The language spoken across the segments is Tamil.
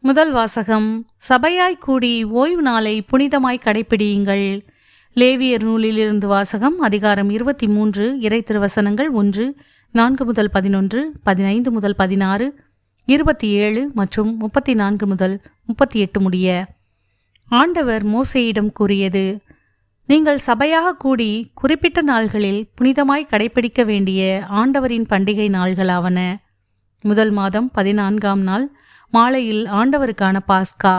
முதல் வாசகம். சபையாய் கூடி ஓய்வு நாளை புனிதமாய் கடைப்பிடியுங்கள். லேவியர் நூலிலிருந்து வாசகம். அதிகாரம் 23, இறை திருவசனங்கள் 1, 4 முதல் 11, 15 முதல் 16, 27 மற்றும் 34 முதல் 38 முடிய. ஆண்டவர் மோசேயிடம் கூறியது: நீங்கள் சபையாக கூடி குறிப்பிட்ட நாள்களில் புனிதமாய் கடைப்பிடிக்க வேண்டிய ஆண்டவரின் பண்டிகை நாள்களாவன. முதல் மாதம் 14ஆம் நாள் மாலையில் ஆண்டவருக்கான பாஸ்கா.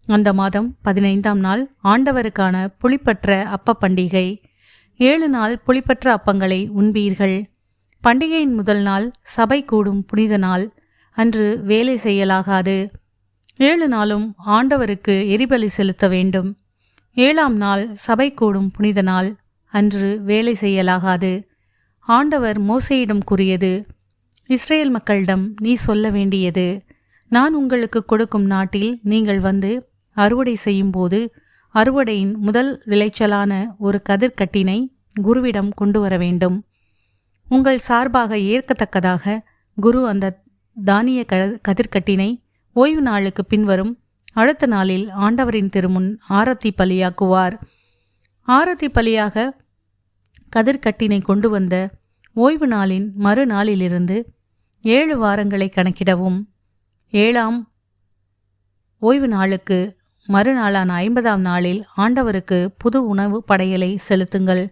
அந்த மாதம் 15ஆம் நாள் ஆண்டவருக்கான புளிப்பற்ற அப்ப பண்டிகை. 7 நாள் புளிப்பற்ற அப்பங்களை உண்பீர்கள். பண்டிகையின் முதல் நாள் சபை கூடும் புனித நாள். அன்று வேலை செய்யலாகாது. 7 நாளும் ஆண்டவருக்கு எரிபலி செலுத்த வேண்டும். 7ஆம் நாள் சபை கூடும் புனித நாள். அன்று வேலை செய்யலாகாது. ஆண்டவர் மோசேயிடம் கூறியது: இஸ்ரேல் மக்களிடம் நீ சொல்ல வேண்டியது: நான் உங்களுக்கு கொடுக்கும் நாட்டில் நீங்கள் வந்து அறுவடை செய்யும்போது அறுவடையின் முதல் விளைச்சலான ஒரு கதிர்கட்டினை குருவிடம் கொண்டு வர வேண்டும். உங்கள் சார்பாக ஏற்கத்தக்கதாக குரு அந்த தானிய கதிர்கட்டினை ஓய்வு நாளுக்கு பின்வரும் அடுத்த நாளில் ஆண்டவரின் திருமுன் ஆரத்தி பலியாக்குவார். ஆரத்தி பலியாக கதிர்கட்டினை கொண்டு வந்த ஓய்வு நாளின் மறுநாளிலிருந்து 7 வாரங்களை கணக்கிடவும். 7ஆம் ஓய்வு நாளுக்கு மறுநாளான 50ஆம் நாளில் ஆண்டவருக்கு புது உணவு படையலை செலுத்துங்கள்.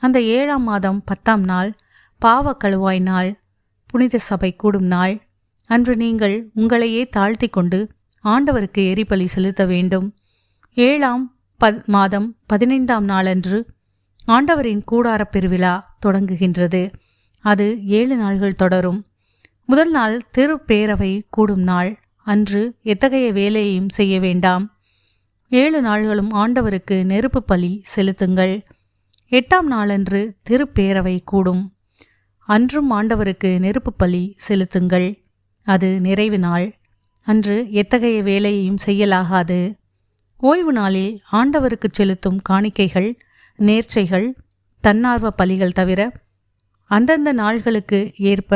அந்த 7ஆம் மாதம் 10ஆம் நாள் பாவ கழுவாய் நாள், புனித சபை கூடும் நாள். அன்று நீங்கள் உங்களையே தாழ்த்தி கொண்டு ஆண்டவருக்கு எரிபலி செலுத்த வேண்டும். 7ஆம் மாதம் 15ஆம் நாளன்று ஆண்டவரின் கூடாரப் பெருவிழா தொடங்குகின்றது. அது 7 நாள்கள் தொடரும். முதல் நாள் திருப்பேரவை கூடும் நாள். அன்று எத்தகைய வேலையையும் செய்ய வேண்டாம். 7 நாள்களும் ஆண்டவருக்கு நெருப்பு பலி செலுத்துங்கள். 8ஆம் நாளன்று திருப்பேரவை கூடும். அன்றும் ஆண்டவருக்கு நெருப்பு பலி செலுத்துங்கள். அது நிறைவு நாள். அன்று எத்தகைய வேலையையும் செய்யலாகாது. ஓய்வு நாளில் ஆண்டவருக்கு செலுத்தும் காணிக்கைகள், நேர்ச்சைகள், தன்னார்வ பலிகள் தவிர அந்தந்த நாள்களுக்கு ஏற்ப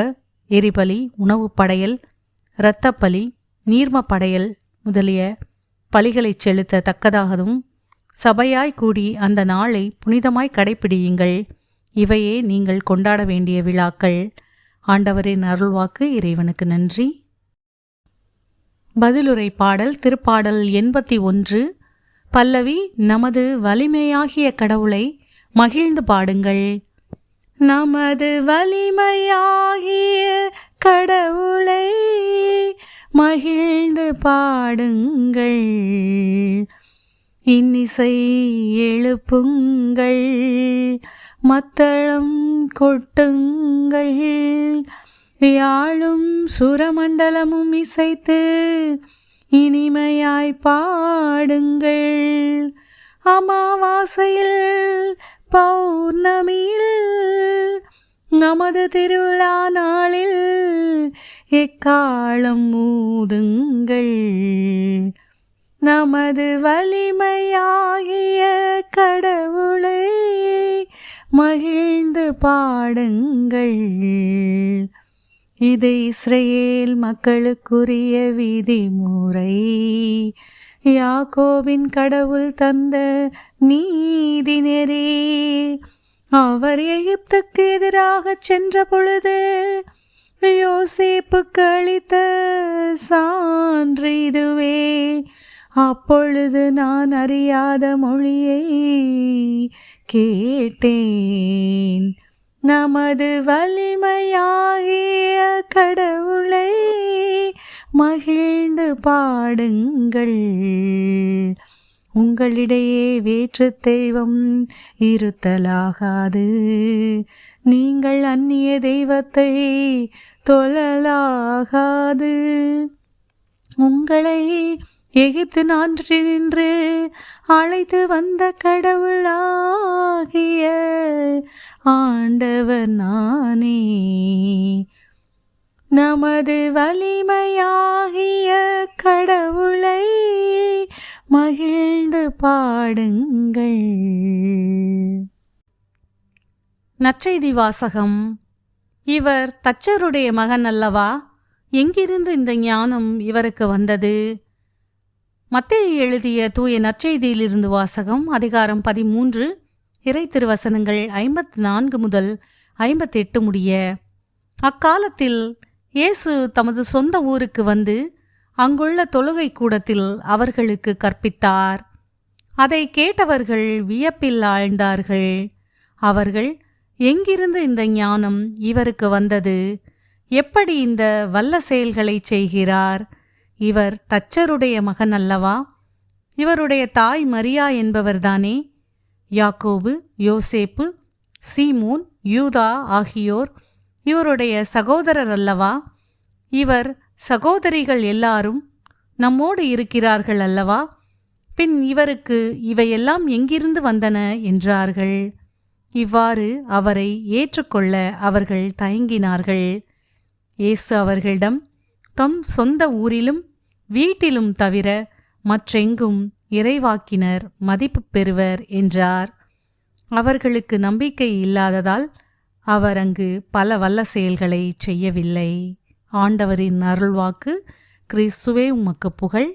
எரிபலி, உணவு படையல், இரத்தப்பலி, நீர்ம படையல் முதலிய பலிகளை செலுத்த தக்கதாகவும் சபையாய் கூடி அந்த நாளை புனிதமாய் கடைப்பிடியுங்கள். இவையே நீங்கள் கொண்டாட வேண்டிய விழாக்கள். ஆண்டவரின் அருள்வாக்கு. இறைவனுக்கு நன்றி. பதிலுரை பாடல். திருப்பாடல் 81. பல்லவி. நமது வலிமையாகிய கடவுளை மகிழ்ந்து பாடுங்கள். நமது வலிமையாகிய கடவுளை மகிழ்ந்து பாடுங்கள். இன்னிசை எழுப்புங்கள், மத்தளம் கொட்டுங்கள், யாழும் சுரமண்டலமும் இசைத்து இனிமையாய் பாடுங்கள். அமாவாசையில் பௌர்ணமியில் நமது திருவிழா நாளில் எக்காலம் ஊதுங்கள். நமது வலிமையாகிய கடவுளை மகிழ்ந்து பாடுங்கள். இது இஸ்ரேல் மக்களுக்குரிய விதிமுறை. யாக்கோபின் கடவுள் தந்த நீதி நெறி. அவர் எகிப்துக்கு எதிராக சென்ற பொழுது யோசேப்புக்கு அளித்த சான்று இதுவே. அப்பொழுது நான் அறியாத மொழியை கேட்டேன். நமது வலிமையாகிய கடவுளை மகிழ்ந்து பாடுங்கள். உங்களிடையே வேற்று தெய்வம் இருத்தலாகாது. நீங்கள் அந்நிய தெய்வத்தை தொழலாகாது. உங்களை எகிப்து நாட்டினின்று அழைத்து வந்த கடவுளாகிய ஆண்டவர் நானே. நமது வலிமையாகிய கடவுளை மகிழ்ந்து பாடுங்கள். நற்செய்தி வாசகம். இவர் தச்சருடைய மகன் அல்லவா? எங்கிருந்து இந்த ஞானம் இவருக்கு வந்தது? மத்தேயு எழுதிய தூய நற்செய்தியிலிருந்து வாசகம். அதிகாரம் 13 இறை திருவசனங்கள் 54 முதல் 58 முடிய. அக்காலத்தில் இயேசு தமது சொந்த ஊருக்கு வந்து அங்குள்ள தொழுகை கூடத்தில் அவர்களுக்கு கற்பித்தார். அதை கேட்டவர்கள் வியப்பில் ஆழ்ந்தார்கள். அவர்கள், எங்கிருந்து இந்த ஞானம் இவருக்கு வந்தது? எப்படி இந்த வல்ல செயல்களை செய்கிறார்? இவர் தச்சருடைய மகன் அல்லவா? இவருடைய தாய் மரியா என்பவர்தானே? யாக்கோபு, யோசேப்பு, சீமோன், யூதா ஆகியோர் இவருடைய சகோதரர் அல்லவா? இவர் சகோதரிகள் எல்லாரும் நம்மோடு இருக்கிறார்கள் அல்லவா? பின் இவருக்கு இவையெல்லாம் எங்கிருந்து வந்தன என்றார்கள். இவ்வாறு அவரை ஏற்றுக்கொள்ள அவர்கள் தயங்கினார்கள். இயேசு அவர்களிடம், தம் சொந்த ஊரிலும் வீட்டிலும் தவிர மற்றெங்கும் இறைவாக்கினர் மதிப்பு பெறுவர் என்றார். அவர்களுக்கு நம்பிக்கை இல்லாததால் அவர் அங்கு பல வல்ல செயல்களை செய்யவில்லை. ஆண்டவரின் அருள்வாக்கு. கிறிஸ்துவே உமக்கு புகழ்.